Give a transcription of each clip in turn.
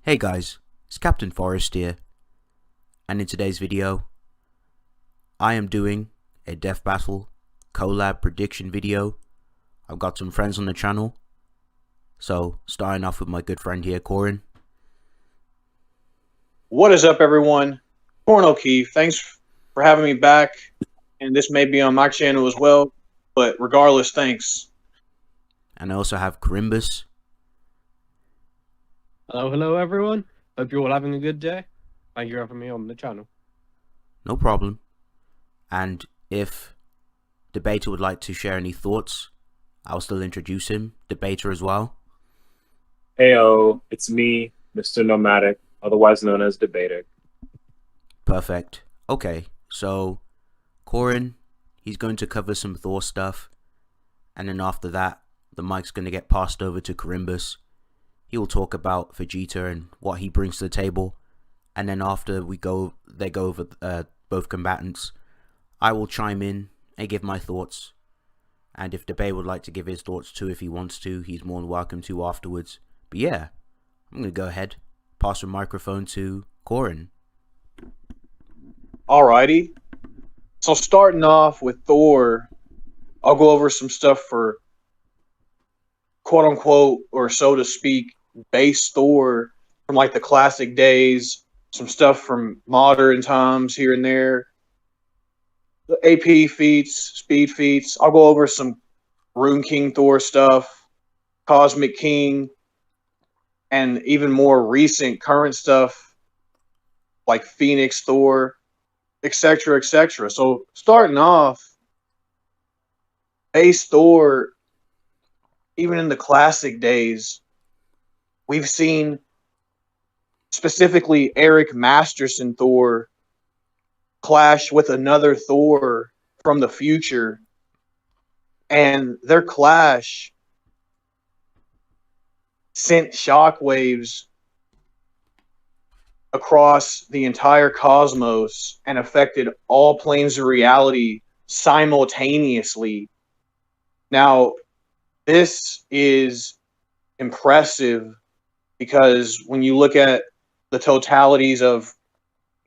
Hey guys, it's Captain Forrest here, and in today's video, I am doing a Death Battle collab prediction video. I've got some friends on the channel, so starting off with my good friend here, Corin. What is up, everyone? Corn O'Keefe, thanks for having me back. And this may be on my channel as well, but regardless, thanks. And I also have Corimbus. Hello, everyone. Hope you're all having a good day. Thank you for having me on the channel. No problem. And if Debater would like to share any thoughts, I'll still introduce him, Debater as well. Heyo, it's me, Mr. Nomadic, otherwise known as Debater. Perfect. Okay, so Corin, he's going to cover some Thor stuff, and then after that, the mic's going to get passed over to Corimbus. He will talk about Vegeta and what he brings to the table, and then after they go over both combatants, I will chime in and give my thoughts. And if Debate would like to give his thoughts too, if he wants to, he's more than welcome to afterwards. But yeah, I'm going to go ahead, pass the microphone to Corin. Alrighty. So starting off with Thor, I'll go over some stuff for quote unquote, or so to speak, base Thor from like the classic days, some stuff from modern times here and there. The AP feats, speed feats. I'll go over some Rune King Thor stuff, Cosmic King, and even more recent current stuff like Phoenix Thor, etc., etc. So starting off, base Thor, even in the classic days, we've seen specifically Eric Masterson Thor clash with another Thor from the future, and their clash sent shockwaves across the entire cosmos and affected all planes of reality simultaneously. Now, this is impressive because when you look at the totalities of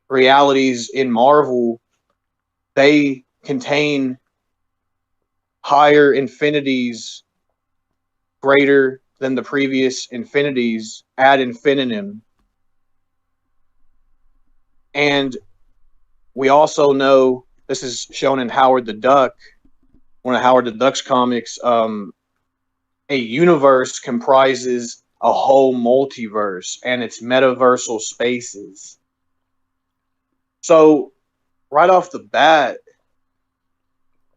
realities in Marvel, they contain higher infinities greater than the previous infinities ad infinitum. And we also know, this is shown in Howard the Duck, one of Howard the Duck's comics, a universe comprises a whole multiverse and its metaversal spaces. So, right off the bat,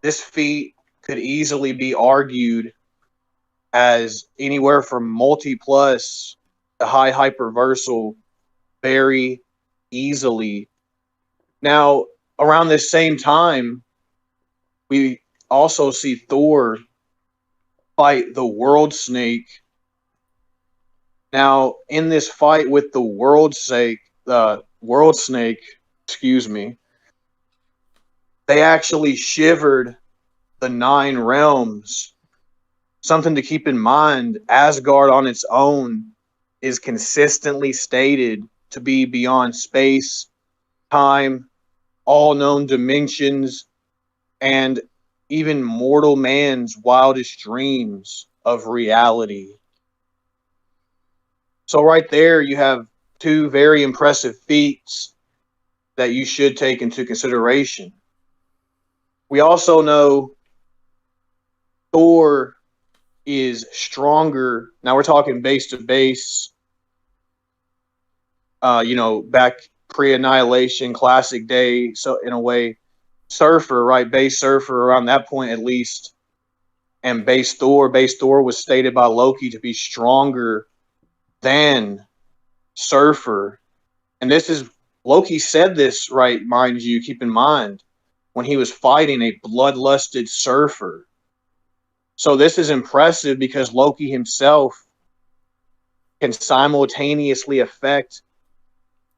this feat could easily be argued as anywhere from multi-plus to high hyperversal very easily. Now, around this same time, we also see Thor fight the World Snake. Now, in this fight with the World Snake, excuse me, they actually shivered the 9 realms. Something to keep in mind, Asgard on its own is consistently stated to be beyond space, time, all known dimensions, and even mortal man's wildest dreams of reality. So right there, you have 2 very impressive feats that you should take into consideration. We also know Thor is stronger. Now we're talking base to base, back pre-annihilation, classic day. So in a way, Surfer, right? Base Surfer around that point at least. And base Thor was stated by Loki to be stronger than Surfer. And this is, Loki said this, right, mind you, keep in mind, when he was fighting a bloodlusted Surfer. So this is impressive because Loki himself can simultaneously affect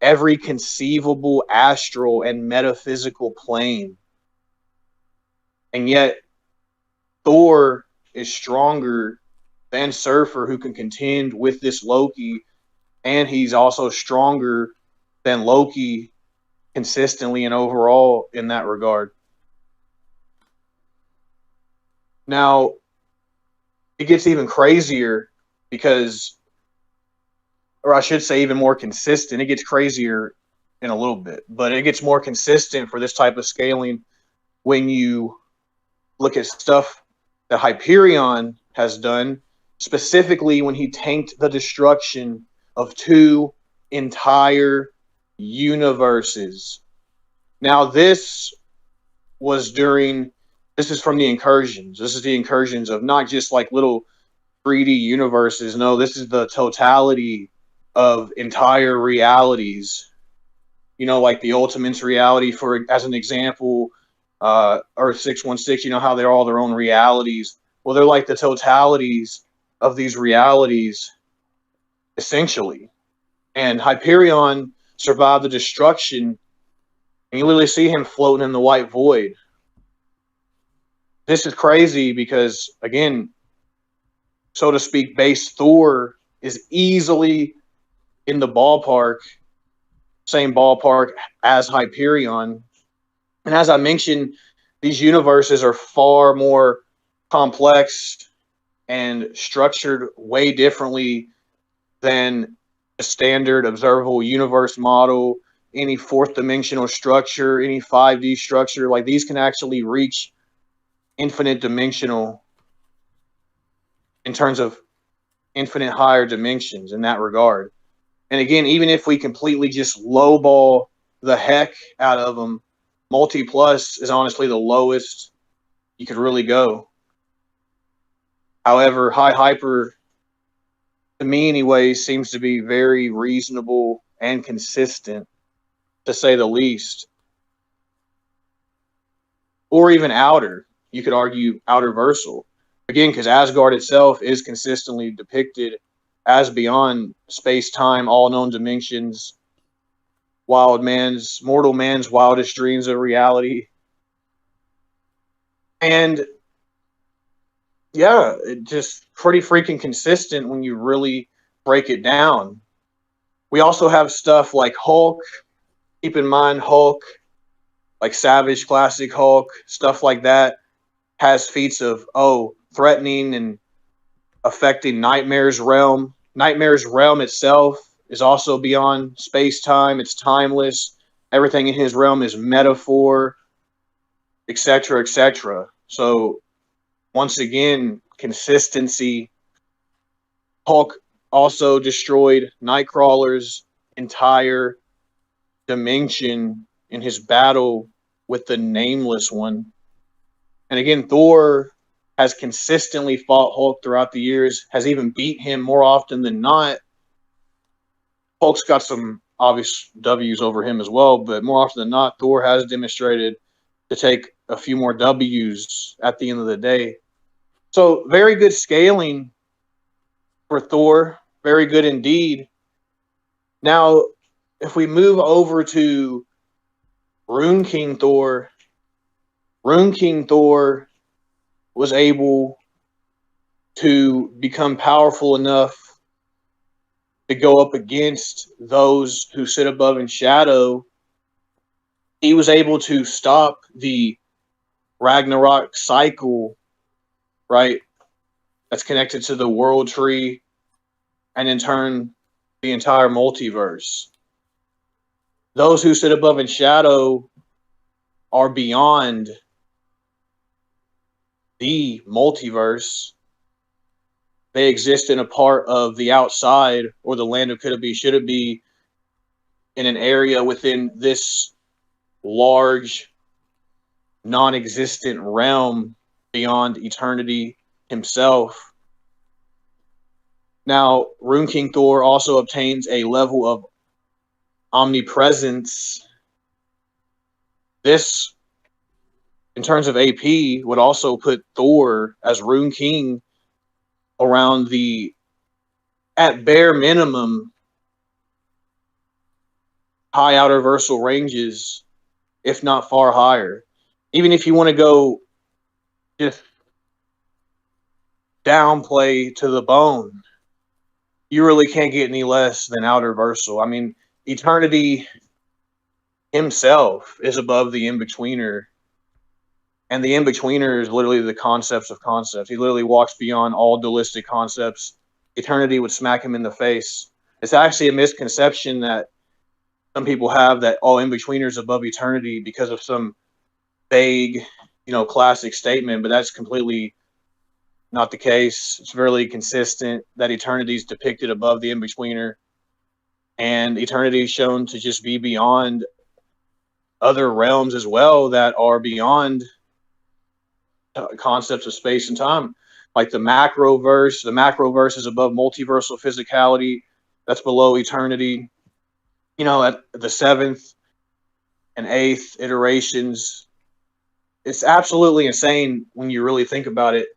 every conceivable astral and metaphysical plane. And yet, Thor is stronger than Surfer, who can contend with this Loki and he's also stronger than Loki consistently and overall in that regard. Now, it gets even crazier because, or I should say, even more consistent. It gets crazier in a little bit, but it gets more consistent for this type of scaling when you look at stuff that Hyperion has done, specifically when he tanked the destruction of 2 entire universes. Now, this is from the incursions. This is the incursions of not just like little 3D universes. No, this is the totality of entire realities. You know, like the Ultimate's reality, for as an example, Earth 616. You know how they're all their own realities. Well, they're like the totalities of these realities, essentially. And Hyperion survived the destruction, and you literally see him floating in the white void. This is crazy because, again, so to speak, base Thor is easily in the ballpark, same ballpark as Hyperion. And as I mentioned, these universes are far more complex and structured way differently than a standard observable universe model, any fourth dimensional structure, any 5D structure. Like these can actually reach infinite dimensional in terms of infinite higher dimensions in that regard. And again, even if we completely just lowball the heck out of them, multi plus is honestly the lowest you could really go. However, high hyper, to me anyway, seems to be very reasonable and consistent, to say the least. Or even outer. You could argue outer versal. Again, because Asgard itself is consistently depicted as beyond space time, all known dimensions, mortal man's wildest dreams of reality. And yeah, it just pretty freaking consistent when you really break it down. We also have stuff like Hulk. Keep in mind, Hulk, like Savage Classic Hulk, stuff like that, has feats of, threatening and affecting Nightmare's realm. Nightmare's realm itself is also beyond space time, it's timeless. Everything in his realm is metaphor, etc., etc. So, once again, consistency. Hulk also destroyed Nightcrawler's entire dimension in his battle with the Nameless One. And again, Thor has consistently fought Hulk throughout the years, has even beat him more often than not. Hulk's got some obvious W's over him as well, but more often than not, Thor has demonstrated to take a few more W's at the end of the day. So, very good scaling for Thor. Very good indeed. Now, if we move over to Rune King Thor was able to become powerful enough to go up against those who sit above in shadow. He was able to stop the Ragnarok cycle, right? That's connected to the world tree, and in turn, the entire multiverse. Those who sit above in shadow are beyond the multiverse. They exist in a part of the outside, or the land of could it be, should it be, in an area within this large, non-existent realm beyond eternity himself. Now, Rune King Thor also obtains a level of omnipresence. This, in terms of AP, would also put Thor as Rune King around the, at bare minimum, high outer versal ranges, if not far higher. Even if you want to go just downplay to the bone, you really can't get any less than outerversal. I mean, eternity himself is above the in-betweener, and the in-betweener is literally the concepts of concepts. He literally walks beyond all dualistic concepts. Eternity would smack him in the face. It's actually a misconception that some people have, that all in-betweeners above eternity because of some vague, classic statement, but that's completely not the case. It's very consistent that eternity is depicted above the in-betweener, and eternity is shown to just be beyond other realms as well that are beyond concepts of space and time, like the macroverse. The macroverse is above multiversal physicality. That's below eternity. At the seventh and eighth iterations, it's absolutely insane when you really think about it.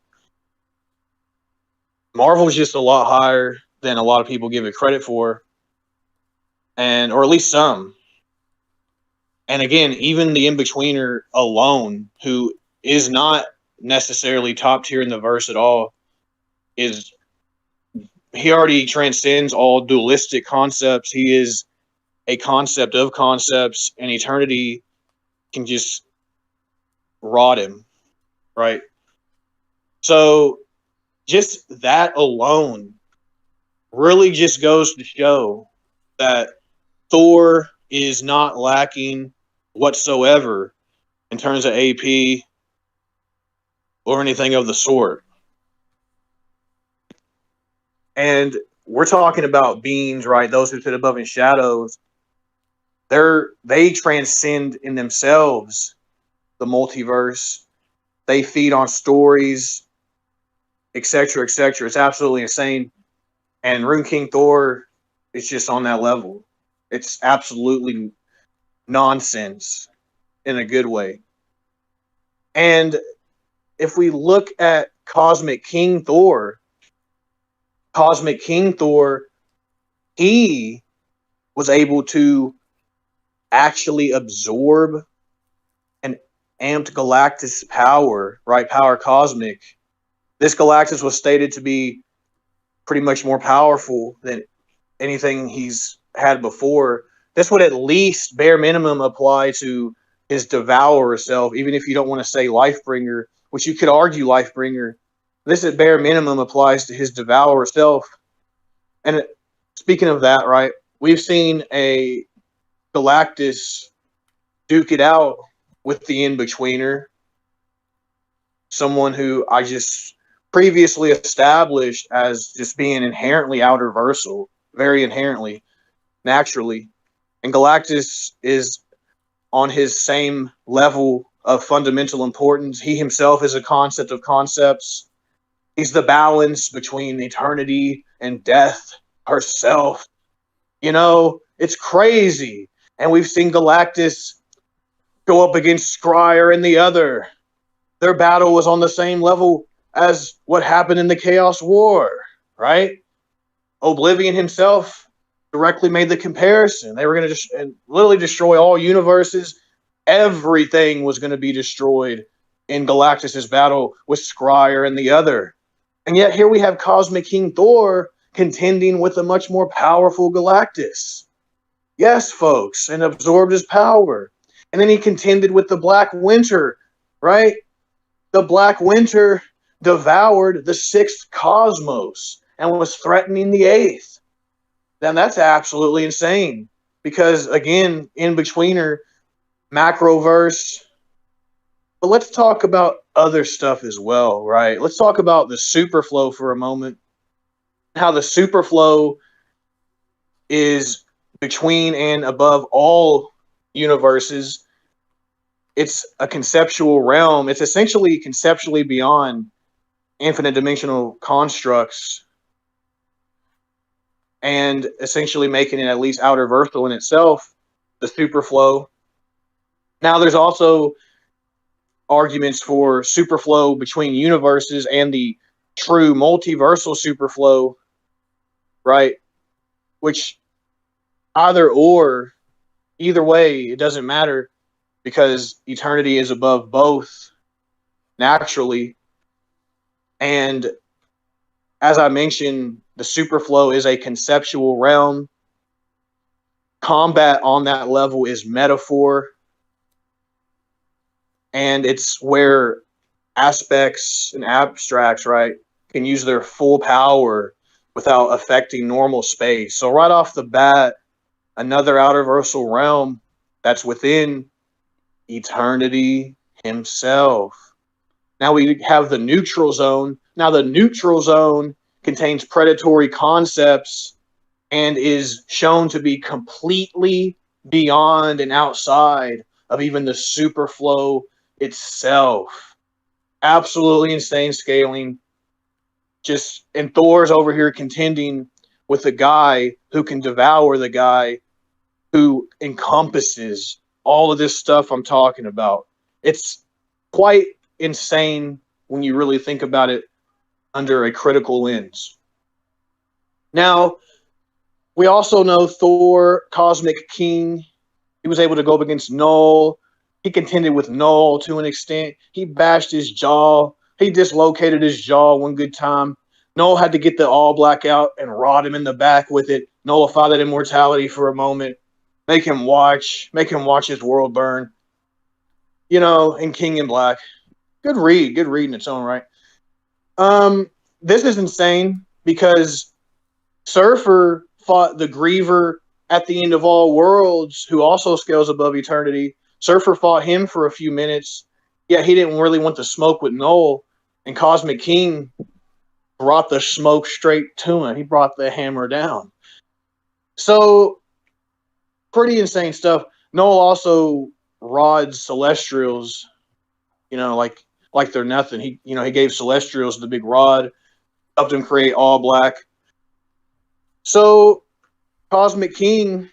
Marvel's just a lot higher than a lot of people give it credit for, or at least some. And again, even the in-betweener alone, who is not necessarily top tier in the verse at all, he already transcends all dualistic concepts. He is a concept of concepts, and eternity can just rot him, right? So just that alone really just goes to show that Thor is not lacking whatsoever in terms of AP or anything of the sort. And we're talking about beings, right? Those who sit above in shadows. They transcend in themselves the multiverse. They feed on stories, etc., etc. It's absolutely insane. And Rune King Thor is just on that level. It's absolutely nonsense in a good way. And if we look at Cosmic King Thor, he was able to actually absorb an amped Galactus power, right? Power cosmic. This Galactus was stated to be pretty much more powerful than anything he's had before. This would at least bare minimum apply to his Devourer self, even if you don't want to say Lifebringer, which you could argue Lifebringer. This at bare minimum applies to his Devourer self. And speaking of that, right, we've seen a Galactus duke it out with the in-betweener, someone who I just previously established as just being inherently outerversal, very inherently, naturally. And Galactus is on his same level of fundamental importance. He himself is a concept of concepts. He's the balance between eternity and death herself. It's crazy. And we've seen Galactus go up against Scryer and the other. Their battle was on the same level as what happened in the Chaos War, right? Oblivion himself directly made the comparison. They were going to literally destroy all universes. Everything was going to be destroyed in Galactus's battle with Scryer and the other. And yet here we have Cosmic King Thor contending with a much more powerful Galactus. Yes, folks, and absorbed his power. And then he contended with the Black Winter, right? The Black Winter devoured the sixth cosmos and was threatening the eighth. Then that's absolutely insane. Because, again, in-betweener, macroverse. But let's talk about other stuff as well, right? Let's talk about the superflow for a moment. How the superflow is between and above all universes. It's a conceptual realm. It's essentially conceptually beyond infinite dimensional constructs and essentially making it at least outerversal in itself, the superflow. Now, there's also arguments for superflow between universes and the true multiversal superflow, right? Which either way, it doesn't matter because eternity is above both naturally. And as I mentioned, The superflow is a conceptual realm. Combat on that level is metaphor. And it's where aspects and abstracts, right, can use their full power without affecting normal space. So right off the bat, another outerversal realm that's within eternity himself. Now we have the neutral zone. Now the neutral zone contains predatory concepts and is shown to be completely beyond and outside of even the superflow itself. Absolutely insane scaling. Just, and Thor's over here contending with the guy who can devour the guy who encompasses all of this stuff I'm talking about. It's quite insane when you really think about it under a critical lens. Now, we also know Thor, Cosmic King. He was able to go up against Null. He contended with Null to an extent. He bashed his jaw. He dislocated his jaw one good time. Null had to get the all black out and rod him in the back with it, nullify that immortality for a moment, make him watch his world burn. You know, in King in Black. Good read in its own right. This is insane because Surfer fought the Griever at the end of all worlds, who also scales above eternity. Surfer fought him for a few minutes, yet he didn't really want to smoke with Null, and Cosmic King brought the smoke straight to him. He brought the hammer down. So, pretty insane stuff. Null also rods Celestials, you know, like they're nothing. He gave Celestials the big rod, helped them create all black. So, Cosmic King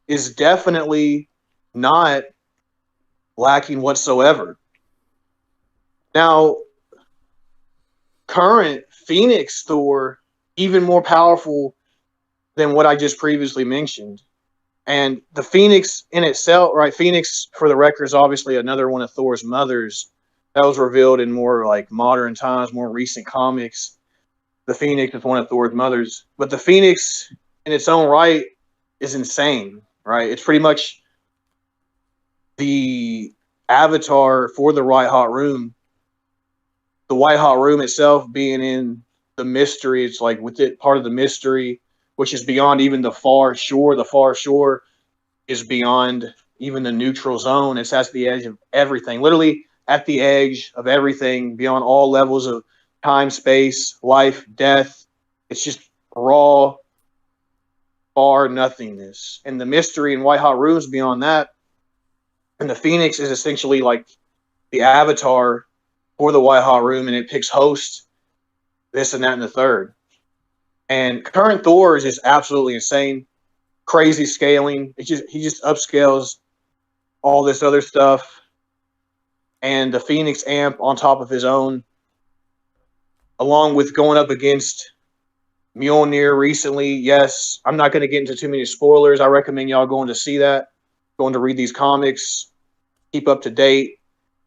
is definitely not lacking whatsoever. Now, current Phoenix Thor, even more powerful than what I just previously mentioned. And the Phoenix in itself, right? Phoenix, for the record, is obviously another one of Thor's mothers. That was revealed in more like modern times, more recent comics. The Phoenix is one of Thor's mothers. But the Phoenix in its own right is insane, right? It's pretty much the avatar for the White Hot Room. The White Hot Room itself being in the mystery, it's like with it part of the mystery, which is beyond even the far shore. The far shore is beyond even the neutral zone. It's at the edge of everything, literally at the edge of everything, beyond all levels of time, space, life, death. It's just raw, far nothingness. And the mystery and White Hot Rooms beyond that. And the Phoenix is essentially like the avatar for the White Hot Room, and it picks host, this and that, and the third. And current Thor is just absolutely insane, crazy scaling. He just upscales all this other stuff, and the Phoenix amp on top of his own, along with going up against Mjolnir recently. Yes, I'm not going to get into too many spoilers. I recommend y'all going to see that, going to read these comics, keep up to date.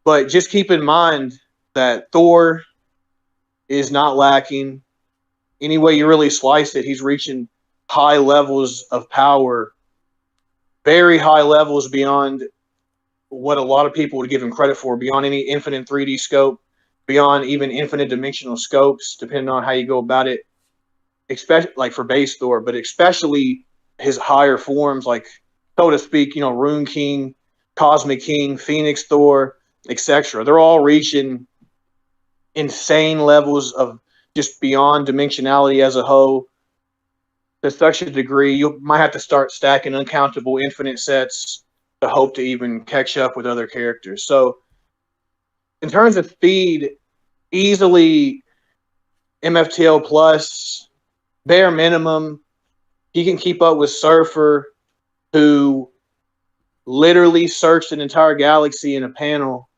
But just keep in mind that Thor is not lacking. Any way you really slice it, he's reaching high levels of power, very high levels beyond what a lot of people would give him credit for, beyond any infinite 3D scope, beyond even infinite dimensional scopes, depending on how you go about it, especially like for base Thor, but especially his higher forms, like, so to speak, you know, Rune King, Cosmic King, Phoenix Thor, etc. They're all reaching insane levels of just beyond dimensionality as a whole to such a degree you might have to start stacking uncountable infinite sets to hope to even catch up with other characters. So in terms of speed, easily MFTL plus, bare minimum, he can keep up with Surfer, who literally searched an entire galaxy in a panel.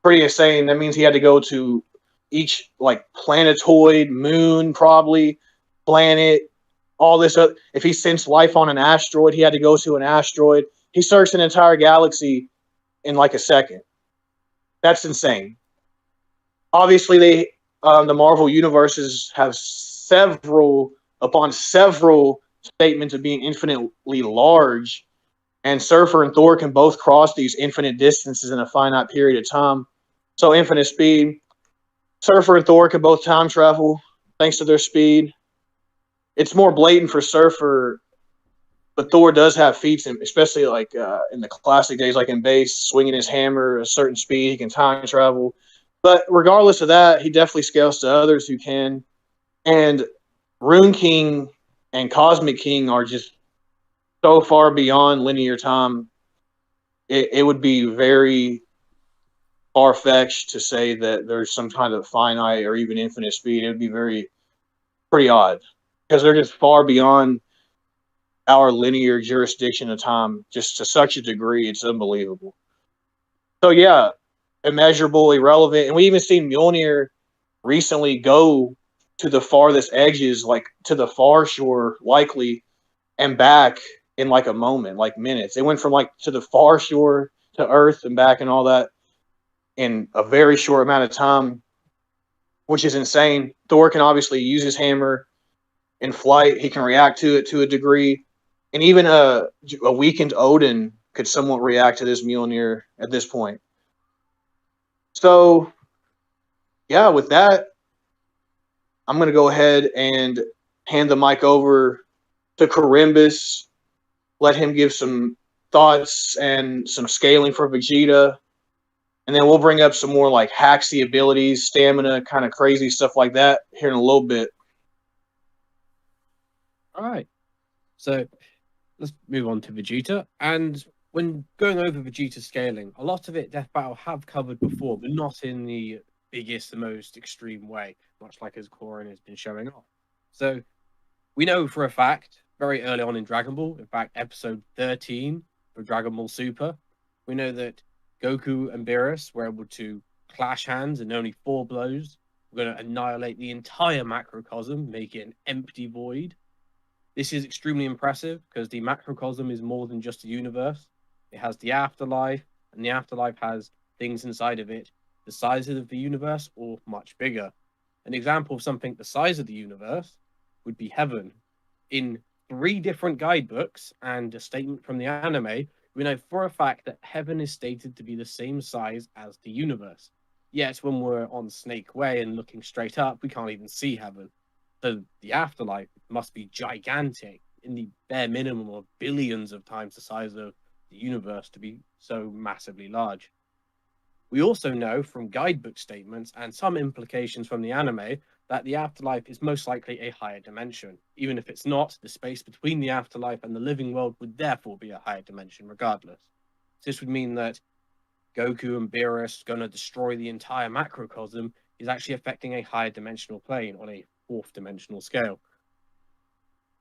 Pretty insane. That means he had to go to each like planetoid, moon, probably planet, all this other. If he sensed life on an asteroid, he had to go to an asteroid. He searched an entire galaxy in like a second. That's insane. Obviously, the Marvel universes have several upon several statements of being infinitely large, and Surfer and Thor can both cross these infinite distances in a finite period of time. So infinite speed. Surfer and Thor can both time travel thanks to their speed. It's more blatant for Surfer, but Thor does have feats, especially like in the classic days, like in base, swinging his hammer at a certain speed, he can time travel. But regardless of that, he definitely scales to others who can. And Rune King and Cosmic King are just so far beyond linear time. It would be very far fetched to say that there's some kind of finite or even infinite speed. It would be pretty odd because they're just far beyond our linear jurisdiction of time, just to such a degree. It's unbelievable. So yeah, immeasurable, irrelevant, and we even seen Mjolnir recently go to the farthest edges, like to the far shore, likely, and back in like a moment, like minutes. It went from like to the far shore to Earth and back and all that in a very short amount of time, which is insane. Thor can obviously use his hammer in flight. He can react to it to a degree, and even a weakened Odin could somewhat react to this Mjolnir at this point. So, yeah, with that, I'm going to go ahead and hand the mic over to Carimbus. Let him give some thoughts and some scaling for Vegeta. And then we'll bring up some more like hacksy abilities, stamina, kind of crazy stuff like that here in a little bit. All right. So let's move on to Vegeta. And when going over Vegeta scaling, a lot of it Death Battle have covered before, but not in the biggest, the most extreme way, much like as Korin has been showing off. So we know for a fact, very early on in Dragon Ball, in fact, episode 13 for Dragon Ball Super, we know that Goku and Beerus were able to clash hands in only 4 blows. We're going to annihilate the entire macrocosm, make it an empty void. This is extremely impressive because the macrocosm is more than just a universe. It has the afterlife, and the afterlife has things inside of it the size of the universe or much bigger. An example of something the size of the universe would be heaven. In 3 different guidebooks and a statement from the anime, we know for a fact that heaven is stated to be the same size as the universe. Yet when we're on Snake Way and looking straight up, we can't even see heaven. So the afterlife must be gigantic, in the bare minimum of billions of times the size of the universe to be so massively large. We also know from guidebook statements and some implications from the anime that the afterlife is most likely a higher dimension. Even if it's not, the space between the afterlife and the living world would therefore be a higher dimension regardless. This would mean that Goku and Beerus going to destroy the entire macrocosm is actually affecting a higher dimensional plane on a 4th dimensional scale.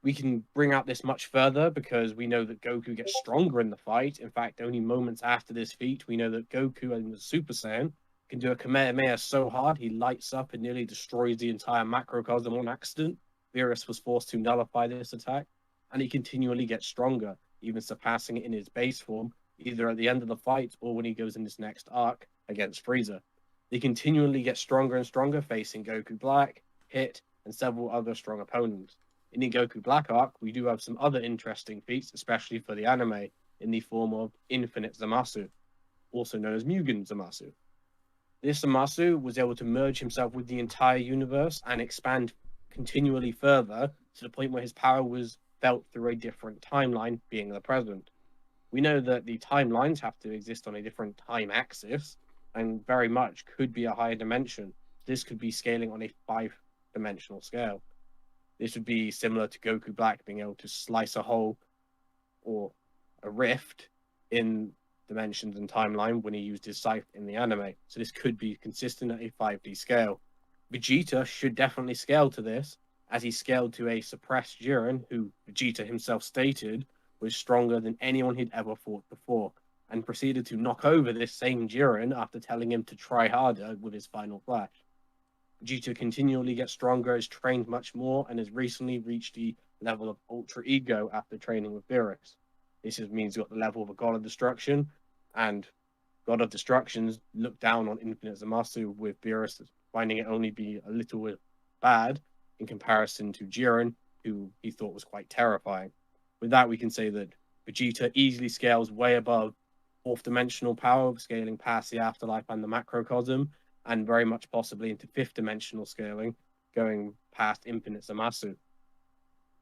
We can bring out this much further because we know that Goku gets stronger in the fight. In fact, only moments after this feat, we know that Goku and the Super Saiyan can do a Kamehameha so hard he lights up and nearly destroys the entire macrocosm on accident. Beerus was forced to nullify this attack, and he continually gets stronger, even surpassing it in his base form, either at the end of the fight or when he goes in his next arc against Frieza. They continually get stronger and stronger, facing Goku Black, Hit, and several other strong opponents. In the Goku Black arc, we do have some other interesting feats, especially for the anime, in the form of Infinite Zamasu, also known as Mugen Zamasu. This Zamasu was able to merge himself with the entire universe and expand continually further to the point where his power was felt through a different timeline, being the present. We know that the timelines have to exist on a different time axis, and very much could be a higher dimension. This could be scaling on a 5-dimensional scale. This would be similar to Goku Black being able to slice a hole or a rift in dimensions and timeline when he used his scythe in the anime. So this could be consistent at a 5D scale. Vegeta should definitely scale to this, as he scaled to a suppressed Jiren, who Vegeta himself stated was stronger than anyone he'd ever fought before, and proceeded to knock over this same Jiren after telling him to try harder with his final flash. Vegeta continually gets stronger, has trained much more, and has recently reached the level of Ultra Ego after training with Beerus. This means he's got the level of a God of Destruction, and God of Destructions look down on Infinite Zamasu with Beerus finding it only be a little bad, in comparison to Jiren, who he thought was quite terrifying. With that, we can say that Vegeta easily scales way above fourth dimensional power, scaling past the afterlife and the macrocosm, and very much possibly into fifth dimensional scaling, going past infinite Zamasu.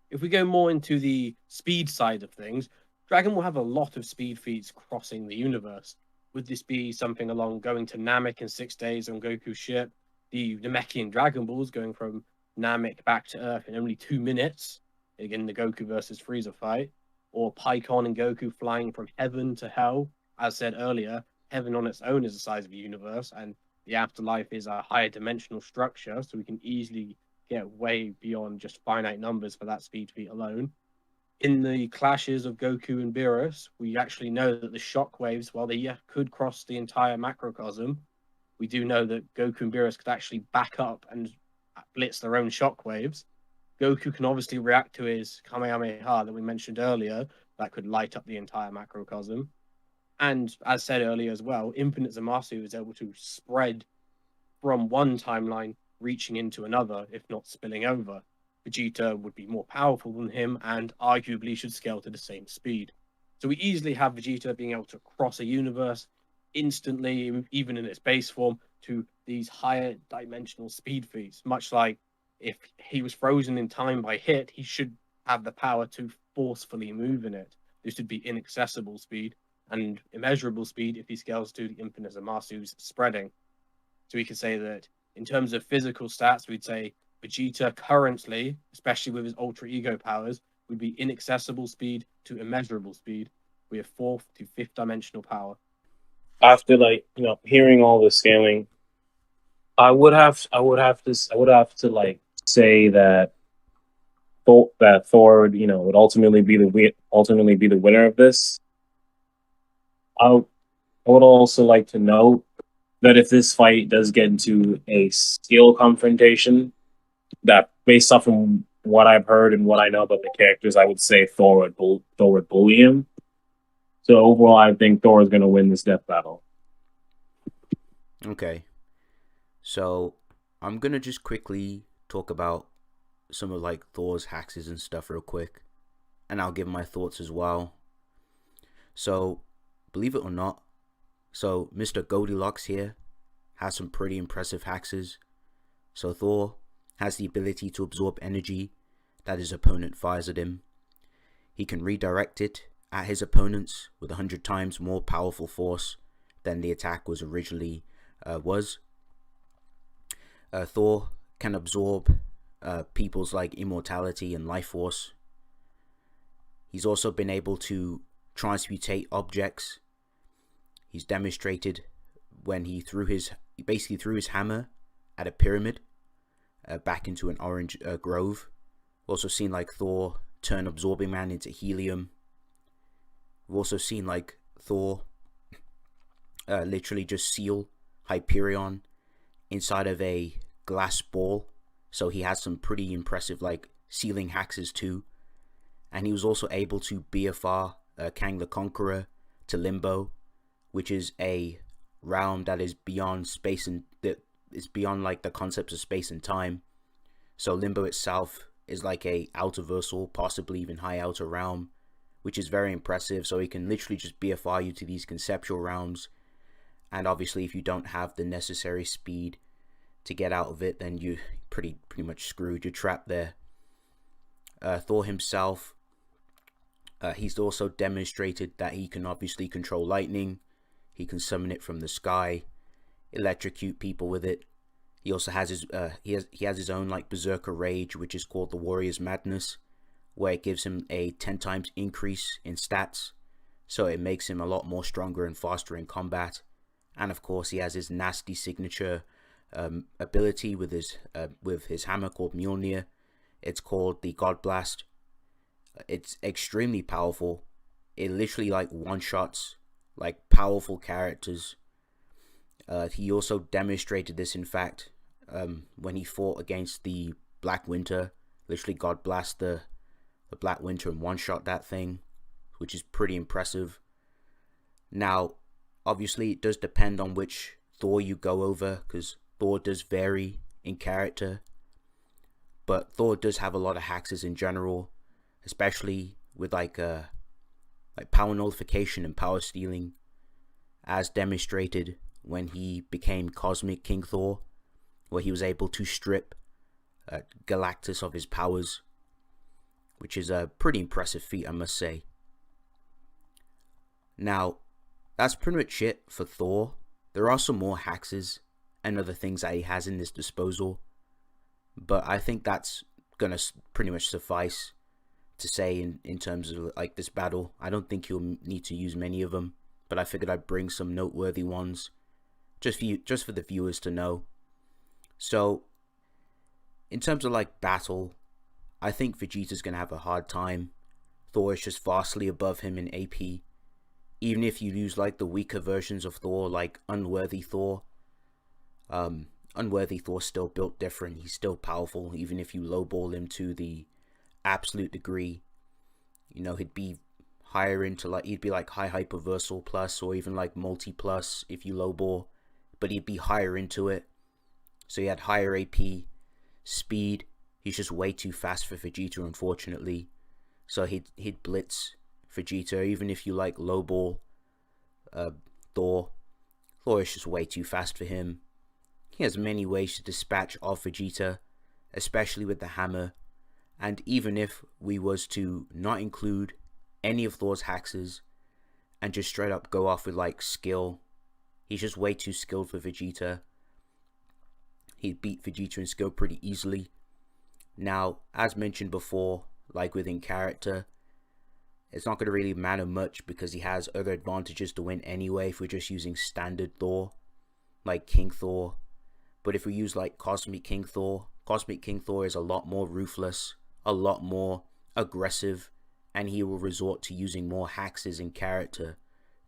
If we go more into the speed side of things, Dragon will have a lot of speed feats crossing the universe. Would this be something along going to Namek in 6 days on Goku's ship, the Namekian Dragon Balls going from Namek back to Earth in only 2 minutes, again the Goku versus Frieza fight, or Pikkon and Goku flying from heaven to hell? As said earlier, heaven on its own is the size of a universe, and the afterlife is a higher dimensional structure, so we can easily get way beyond just finite numbers for that speed feat alone. In the clashes of Goku and Beerus, we actually know that the shockwaves, while they could cross the entire macrocosm, we do know that Goku and Beerus could actually back up and blitz their own shockwaves. Goku can obviously react to his Kamehameha that we mentioned earlier, that could light up the entire macrocosm. And as said earlier as well, Infinite Zamasu is able to spread from one timeline reaching into another, if not spilling over. Vegeta would be more powerful than him and arguably should scale to the same speed. So we easily have Vegeta being able to cross a universe instantly, even in its base form, to these higher dimensional speed feats. Much like if he was frozen in time by hit, he should have the power to forcefully move in it. This would be inaccessible speed and immeasurable speed if he scales to the Infinite Zamasu's spreading. So we could say that in terms of physical stats, we'd say Vegeta currently, especially with his Ultra Ego powers, would be inaccessible speed to immeasurable speed. We have fourth to fifth dimensional power. After hearing all the scaling, I would have to say that Thor would ultimately be the winner of this. I would also like to note that if this fight does get into a skill confrontation, that based off of what I've heard and what I know about the characters, I would say Thor would bully him. So overall, I think Thor is going to win this death battle. Okay. So I'm going to just quickly talk about some of Thor's hacks and stuff real quick. And I'll give my thoughts as well. So, believe it or not, Mr. Goldilocks here has some pretty impressive hacks. So Thor has the ability to absorb energy that his opponent fires at him. He can redirect it at his opponents with 100 times more powerful force than the attack was originally was. Thor can absorb people's immortality and life force. He's also been able to transmutate objects. He's demonstrated when he basically threw his hammer at a pyramid back into an orange grove. We've also seen Thor turn Absorbing Man into helium. We've also seen Thor literally just seal Hyperion inside of a glass ball. So he has some pretty impressive sealing hacks too. And he was also able to BFR Kang the Conqueror to Limbo, which is a realm that is beyond space and that is beyond the concepts of space and time. So Limbo itself is a outerversal, possibly even high outer realm, which is very impressive. So he can literally just BFR you to these conceptual realms. And obviously, if you don't have the necessary speed to get out of it, then you're pretty much screwed. You're trapped there. Thor himself, he's also demonstrated that he can obviously control lightning. He can summon it from the sky, electrocute people with it. He also has his he has his own Berserker Rage, which is called the Warrior's Madness, where it gives him a 10 times increase in stats. So it makes him a lot more stronger and faster in combat. And of course, he has his nasty signature ability with his hammer called Mjolnir. It's called the God Blast. It's extremely powerful. It literally one-shots powerful characters. He also demonstrated this, in fact, when he fought against the Black Winter. Literally God Blast the Black Winter and one-shot that thing, which is pretty impressive. Now, obviously, it does depend on which Thor you go over, because Thor does vary in character. but Thor does have a lot of hexes in general, especially with like power nullification and power stealing, as demonstrated when he became Cosmic King Thor, where he was able to strip Galactus of his powers, which is a pretty impressive feat, I must say. Now, that's pretty much it for Thor. There are some more hexes and other things that he has in his disposal, but I think that's gonna pretty much suffice to say in terms of like this battle. I don't think you'll need to use many of them, but I figured I'd bring some noteworthy ones just for the viewers to know. So in terms of like battle, I think Vegeta's gonna have a hard time. Thor is just vastly above him in AP. Even if you use like the weaker versions of Thor, like Unworthy Thor, Unworthy Thor's still built different. He's still powerful, even if you lowball him to the absolute degree. You know, he'd be higher into like, he'd be like high hyperversal plus, or even like multi plus if you lowball, but he'd be higher into it. So he had higher AP, speed. He's just way too fast for Vegeta, unfortunately. So he'd blitz Vegeta, even if you like lowball Thor. Thor is just way too fast for him. He has many ways to dispatch off Vegeta, especially with the hammer. And even if we was to not include any of Thor's hexes and just straight up go off with like skill, he's just way too skilled for Vegeta. He'd beat Vegeta in skill pretty easily. Now, as mentioned before, like within character, it's not going to really matter much because he has other advantages to win anyway if we're just using standard Thor, like King Thor. But if we use like Cosmic King Thor is a lot more ruthless, a lot more aggressive, and he will resort to using more hexes in character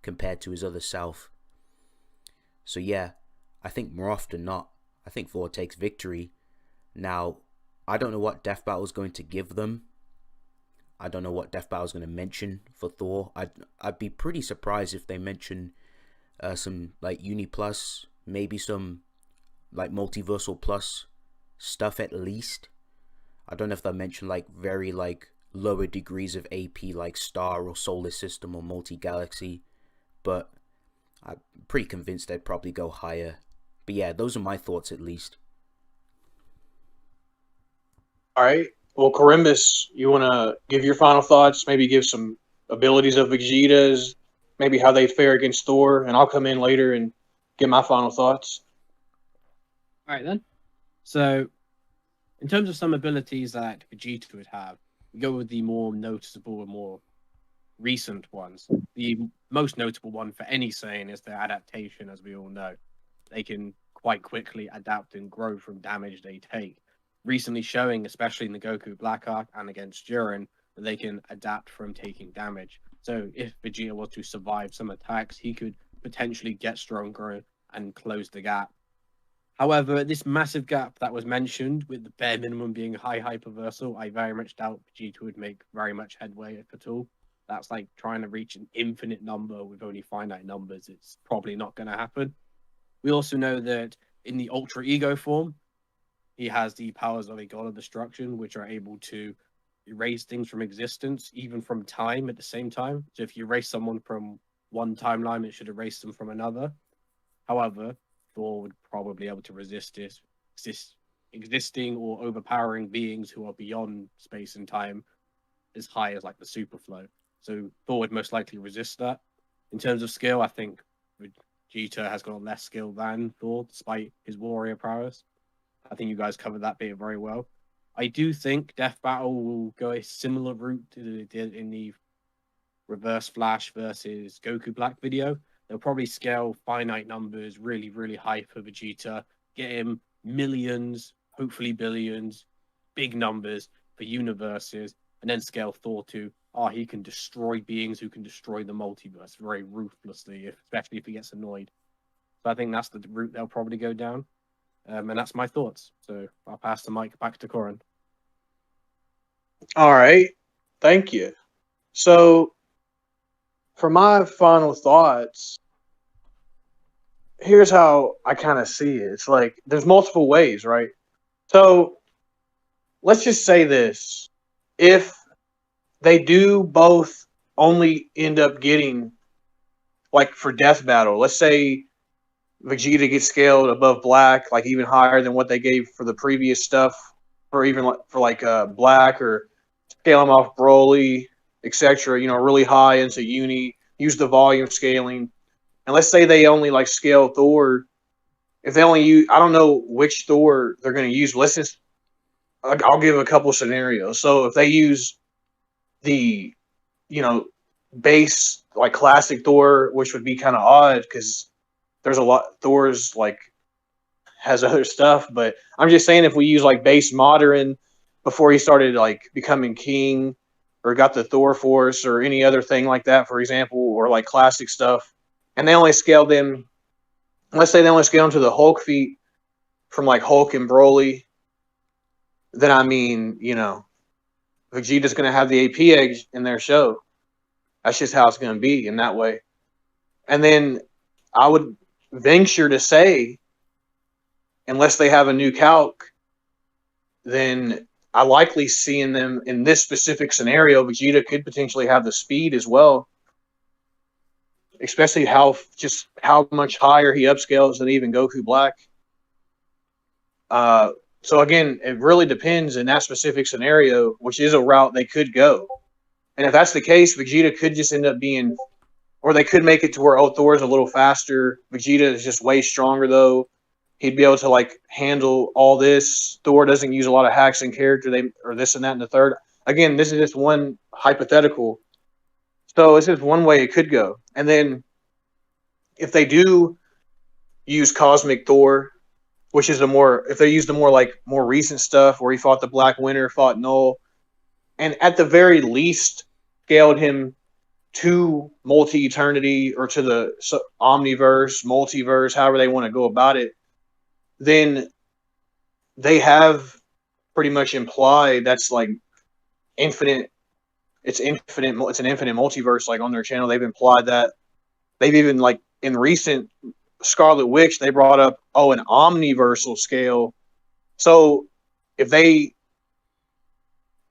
compared to his other self. So yeah, I think more often than not, I think Thor takes victory. Now, I don't know what Death Battle is going to give them. I don't know what Death Battle is going to mention for Thor. I'd be pretty surprised if they mention some like Uni Plus, maybe some like Multiversal Plus stuff at least. I don't know if they'll mention like very like lower degrees of AP like Star or Solar System or Multi-Galaxy, but I'm pretty convinced they'd probably go higher. But yeah, those are my thoughts at least. All right. Well, Corimbus, you want to give your final thoughts? Maybe give some abilities of Vegeta's, maybe how they fare against Thor, and I'll come in later and give my final thoughts. All right, then. So, in terms of some abilities that Vegeta would have, we go with the more noticeable and more recent ones. The most notable one for any Saiyan is their adaptation, as we all know. They can quite quickly adapt and grow from damage they take. Recently showing, especially in the Goku Black Arc and against Jiren, that they can adapt from taking damage. So if Vegeta was to survive some attacks, he could potentially get stronger and close the gap. However, this massive gap that was mentioned, with the bare minimum being high hyperversal, I very much doubt Vegeta would make very much headway, if at all. That's like trying to reach an infinite number with only finite numbers. It's probably not going to happen. We also know that in the Ultra Ego form, he has the powers of a god of destruction, which are able to erase things from existence, even from time at the same time. So if you erase someone from one timeline, it should erase them from another. However, Thor would probably be able to resist this existing or overpowering beings who are beyond space and time as high as like the superflow. So Thor would most likely resist that. In terms of skill, I think Vegeta has got less skill than Thor, despite his warrior prowess. I think you guys covered that bit very well. I do think Death Battle will go a similar route to it did in the Reverse Flash versus Goku Black video. They'll probably scale finite numbers really, really high for Vegeta, get him millions, hopefully billions, big numbers for universes, and then scale Thor to, he can destroy beings who can destroy the multiverse very ruthlessly, especially if he gets annoyed. So I think that's the route they'll probably go down. And that's my thoughts. So I'll pass the mic back to Corin. All right. Thank you. So, for my final thoughts, here's how I kind of see it. It's like there's multiple ways, right? So, let's just say this. If they do both only end up getting, like for Death Battle, let's say Vegeta gets scaled above Black, like even higher than what they gave for the previous stuff, for even for like Black, or scale him off Broly, etc. You know, really high into Uni, use the volume scaling, and let's say they only like scale Thor. If they only use, I don't know which Thor they're going to use. But let's just, I'll give a couple scenarios. So if they use the, you know, base like classic Thor, which would be kind of odd because there's a lot Thor's like has other stuff, but I'm just saying if we use like base modern before he started like becoming king or got the Thor force or any other thing like that, for example, or like classic stuff, and they only scaled them, let's say they only scale them to the Hulk feat from like Hulk and Broly, then I mean, you know, Vegeta's going to have the AP edge in their show. That's just how it's going to be in that way. And then I would venture to say, unless they have a new calc, then I likely seeing them in this specific scenario. Vegeta could potentially have the speed as well, especially how much higher he upscales than even Goku Black. So again, it really depends in that specific scenario, which is a route they could go. And if that's the case, Vegeta could just end up being, or they could make it to where, oh, Thor's a little faster. Vegeta is just way stronger, though. He'd be able to like handle all this. Thor doesn't use a lot of hacks in character, or this and that and the third. Again, this is just one hypothetical. So it's just one way it could go. And then if they do use Cosmic Thor, which is if they use the more recent stuff where he fought the Black Winter, fought Null, and at the very least scaled him to multi-eternity or to the omniverse, multiverse, however they want to go about it, then they have pretty much implied that's like infinite. It's infinite. It's an infinite multiverse. Like on their channel, they've implied that. They've even like in recent Scarlet Witch, they brought up, an omniversal scale. So if they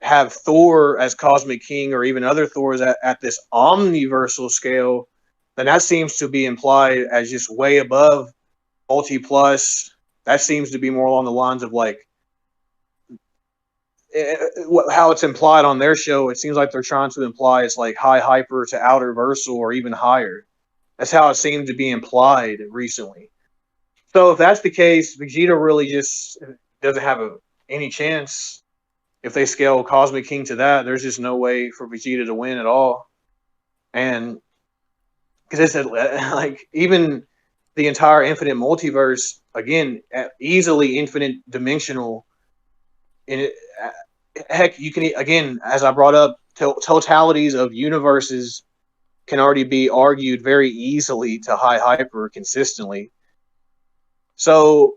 have Thor as Cosmic King or even other Thors at this omniversal scale, then that seems to be implied as just way above multi plus. That seems to be more along the lines of like how it's implied on their show. It seems like they're trying to imply it's like high hyper to outer versal or even higher. That's how it seemed to be implied recently. So if that's the case, Vegeta really just doesn't have any chance. If they scale Cosmic King to that, there's just no way for Vegeta to win at all. And because it's like even the entire infinite multiverse, again, easily infinite dimensional. In it, heck, you can, again, as I brought up, totalities of universes can already be argued very easily to high hyper consistently. So,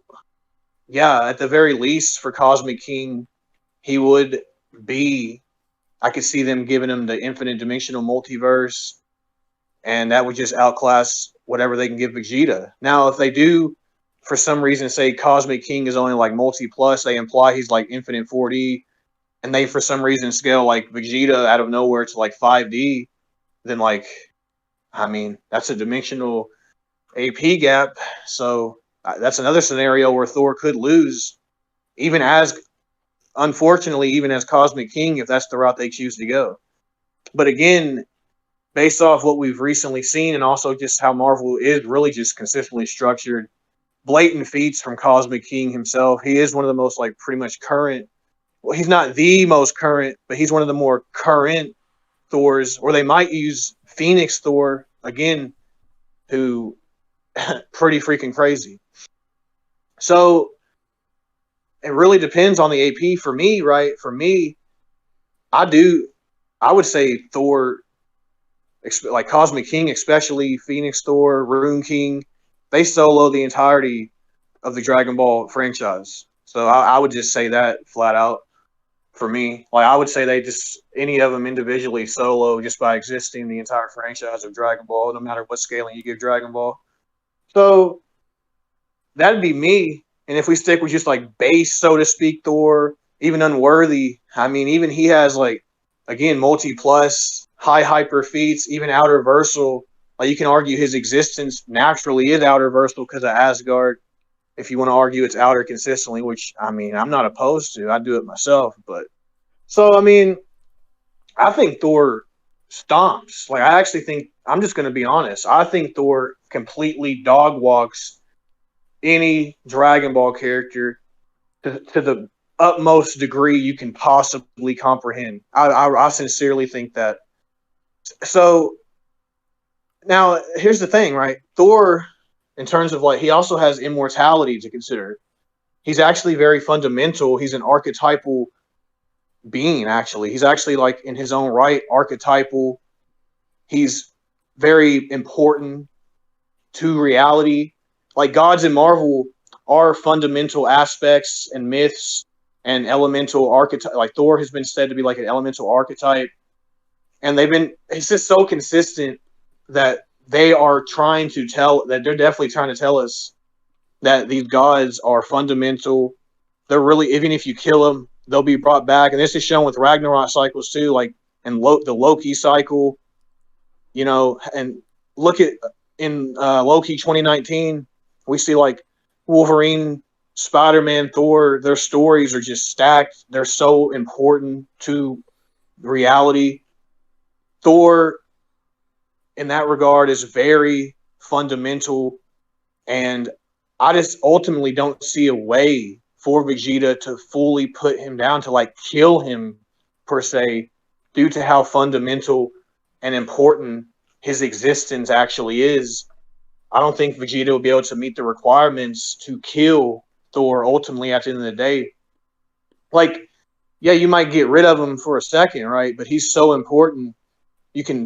yeah, at the very least for Cosmic King, he would be, I could see them giving him the infinite dimensional multiverse, and that would just outclass whatever they can give Vegeta. Now, if they do, for some reason, say Cosmic King is only like multi-plus, they imply he's like infinite 4D, and they, for some reason, scale like Vegeta out of nowhere to like 5D, then like, I mean, that's a dimensional AP gap. So that's another scenario where Thor could lose, even as, unfortunately, even as Cosmic King, if that's the route they choose to go. But again, based off what we've recently seen and also just how Marvel is really just consistently structured, blatant feats from Cosmic King himself. He is one of the most like pretty much current. Well, he's not the most current, but he's one of the more current Thors, or they might use Phoenix Thor again, who pretty freaking crazy. So it really depends on the AP for me, right? For me, I would say Thor, like Cosmic King, especially Phoenix Thor, Rune King, they solo the entirety of the Dragon Ball franchise. So I would just say that flat out for me. Like I would say they just, any of them individually solo just by existing the entire franchise of Dragon Ball, no matter what scaling you give Dragon Ball. So that'd be me. And if we stick with just like base, so to speak, Thor, even unworthy. I mean, even he has like, again, multi-plus, high hyper feats, even outer versal. Like you can argue his existence naturally is outer versal because of Asgard. If you want to argue it's outer consistently, which I mean, I'm not opposed to. I do it myself, but so I mean, I think Thor stomps. Like I actually think I'm just going to be honest. I think Thor completely dog walks any Dragon Ball character to the utmost degree you can possibly comprehend. I sincerely think that. So now here's the thing, right? Thor, in terms of like, he also has immortality to consider. He's actually very fundamental. He's an archetypal being. Actually, he's actually like in his own right archetypal. He's very important to reality. Like gods in Marvel are fundamental aspects and myths and elemental archetype. Like Thor has been said to be like an elemental archetype, and they've been. It's just so consistent that they are trying to tell that they're definitely trying to tell us that these gods are fundamental. They're really, even if you kill them, they'll be brought back, and this is shown with Ragnarok cycles too, like in the Loki cycle. And look at in Loki 2019, we see like Wolverine, Spider-Man, Thor. Their stories are just stacked. They're so important to reality. Thor, in that regard, is very fundamental, and I just ultimately don't see a way for Vegeta to fully put him down, to like kill him per se, due to how fundamental and important his existence actually is. I don't think Vegeta will be able to meet the requirements to kill Thor ultimately at the end of the day. Like, yeah, you might get rid of him for a second, right? But he's so important. You can